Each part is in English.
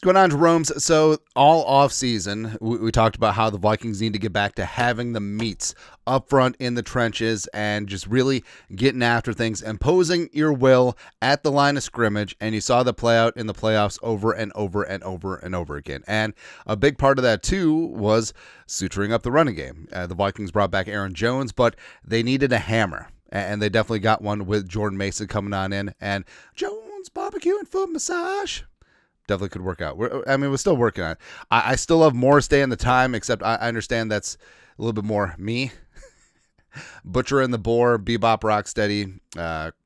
going on, Jerome's? So all off season, we talked about how the Vikings need to get back to having the meats up front in the trenches and just really getting after things, imposing your will at the line of scrimmage. And you saw that play out in the playoffs over and over and over and over again. And a big part of that, too, was suturing up the running game. The Vikings brought back Aaron Jones, but they needed a hammer. And they definitely got one with Jordan Mason coming on in. And Jones barbecue and foot massage definitely could work out. We're still working on it. I still love Morris Day and the time, except I understand that's a little bit more me. Butcher and the Boar, Bebop Rocksteady,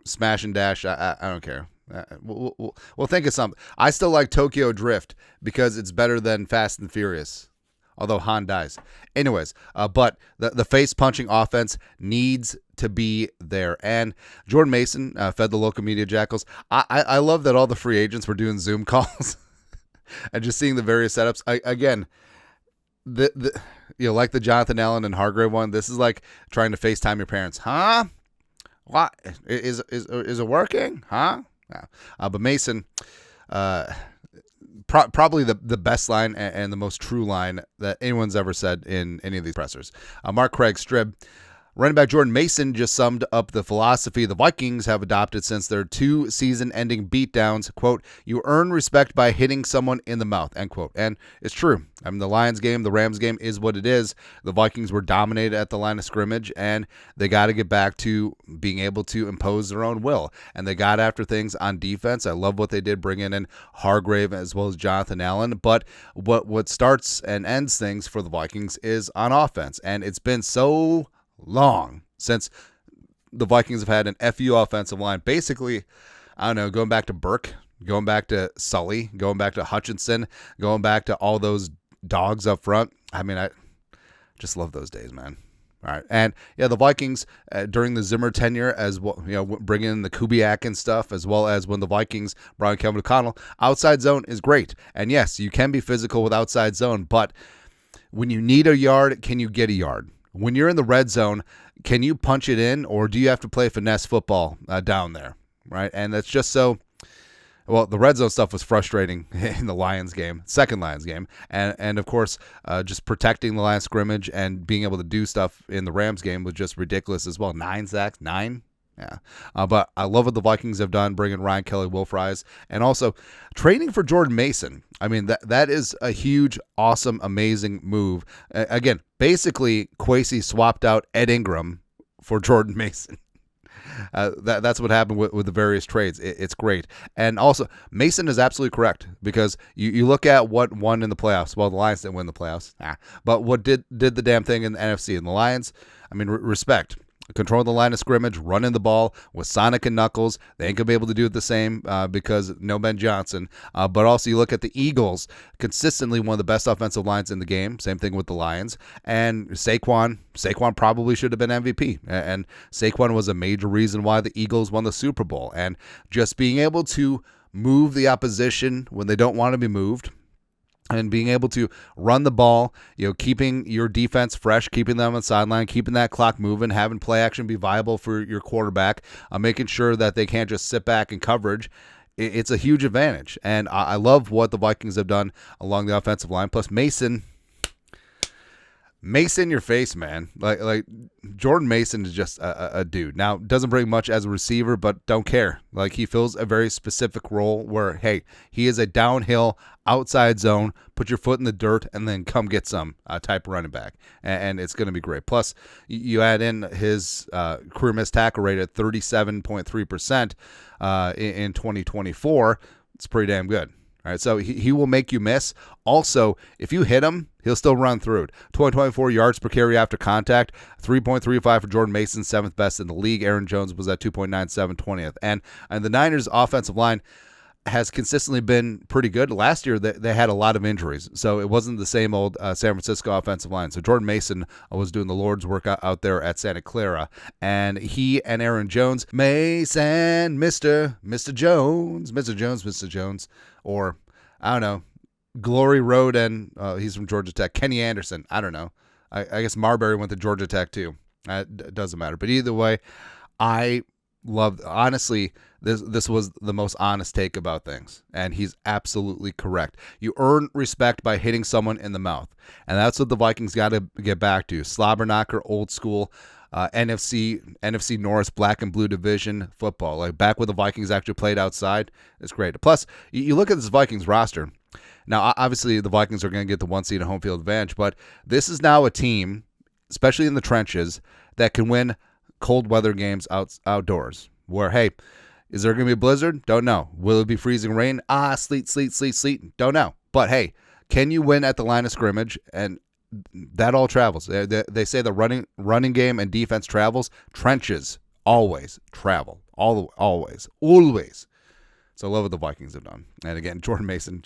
Smash and Dash. I don't care. We'll think of something. I still like Tokyo Drift because it's better than Fast and Furious. Although Han dies. Anyways, but the face-punching offense needs to be there. And Jordan Mason fed the local media jackals. I love that all the free agents were doing Zoom calls and just seeing the various setups. Again, like the Jonathan Allen and Hargrave one, this is like trying to FaceTime your parents. Huh? What? Is it working? Huh? Yeah. But Mason... probably the best line and the most true line that anyone's ever said in any of these pressers. Mark Craig Strib. Running back Jordan Mason just summed up the philosophy the Vikings have adopted since their 2 season-ending beatdowns. Quote, you earn respect by hitting someone in the mouth, end quote. And it's true. I mean, the Lions game, the Rams game is what it is. The Vikings were dominated at the line of scrimmage, and they got to get back to being able to impose their own will. And they got after things on defense. I love what they did, bringing in Hargrave as well as Jonathan Allen. But what starts and ends things for the Vikings is on offense. And it's been so long since the Vikings have had an FU offensive line. Basically, I don't know, going back to Burke, going back to Sully, going back to Hutchinson, going back to all those dogs up front. I mean, I just love those days, man. All right. And yeah, the Vikings during the Zimmer tenure, as well, bringing in the Kubiak and stuff, as well as when the Vikings brought in Kevin O'Connell, outside zone is great. And yes, you can be physical with outside zone, but when you need a yard, can you get a yard? When you're in the red zone, can you punch it in, or do you have to play finesse football down there, right? And that's just so. Well, the red zone stuff was frustrating in the Lions game, second Lions game, and of course, just protecting the line of scrimmage and being able to do stuff in the Rams game was just ridiculous as well. 9 sacks, 9. Yeah, but I love what the Vikings have done, bringing Ryan Kelly, Will Fries, and also trading for Jordan Mason. I mean, that is a huge, awesome, amazing move. Again, basically, Kwesi swapped out Ed Ingram for Jordan Mason. That's what happened with the various trades. It's great. And also, Mason is absolutely correct, because you look at what won in the playoffs. Well, the Lions didn't win the playoffs. But what did the damn thing in the NFC? And the Lions, I mean, respect. Controlling the line of scrimmage, running the ball with Sonic and Knuckles. They ain't going to be able to do it the same because no Ben Johnson. But also you look at the Eagles, consistently one of the best offensive lines in the game. Same thing with the Lions. And Saquon probably should have been MVP. And Saquon was a major reason why the Eagles won the Super Bowl. And just being able to move the opposition when they don't want to be moved, and being able to run the ball, keeping your defense fresh, keeping them on the sideline, keeping that clock moving, having play action be viable for your quarterback, making sure that they can't just sit back in coverage. It's a huge advantage. And I love what the Vikings have done along the offensive line. Plus Mason, your face, man. Like Jordan Mason is just a dude. Now, doesn't bring much as a receiver, but don't care. Like, he fills a very specific role where, hey, he is a downhill, outside zone, put your foot in the dirt, and then come get some type of running back. And it's going to be great. Plus, you add in his career missed tackle rate at 37.3% in 2024. It's pretty damn good. All right, so he will make you miss. Also, if you hit him, he'll still run through it. 2024 yards per carry after contact, 3.35 for Jordan Mason, 7th best in the league. Aaron Jones was at 2.97, 20th. And the Niners' offensive line has consistently been pretty good. Last year, they had a lot of injuries, so it wasn't the same old San Francisco offensive line. So Jordan Mason was doing the Lord's work out there at Santa Clara, and he and Aaron Jones, Mason, Mr. Jones, or I don't know, Glory Road, and he's from Georgia Tech, Kenny Anderson. I don't know. I guess Marbury went to Georgia Tech too. It doesn't matter. But either way, I Honestly, this was the most honest take about things, and he's absolutely correct. You earn respect by hitting someone in the mouth, and that's what the Vikings got to get back to. Slobber knocker, old school, NFC North black and blue division football, like back when the Vikings actually played outside. It's great. Plus, you look at this Vikings roster. Now, obviously, the Vikings are going to get the 1 seed home field advantage, but this is now a team, especially in the trenches, that can win cold weather games outdoors. Where, hey, is there going to be a blizzard? Don't know. Will it be freezing rain? Sleet. Don't know. But hey, can you win at the line of scrimmage? And that all travels. They say the running game and defense travels. Trenches always travel. Always. So I love what the Vikings have done. And again, Jordan Mason,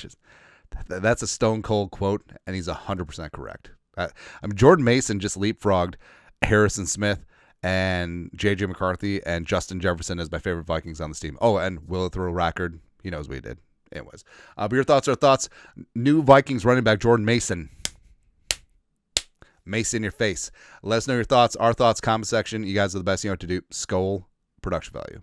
that's a stone cold quote, and he's 100% correct. Jordan Mason just leapfrogged Harrison Smith and J.J. McCarthy and Justin Jefferson as my favorite Vikings on this team. Oh, and Will it throw a record? He knows what he did. Anyways, but your thoughts are thoughts. New Vikings running back Jordan Mason. Mace in your face. Let us know your thoughts. Our thoughts, comment section. You guys are the best. You know what to do. Skol, production value.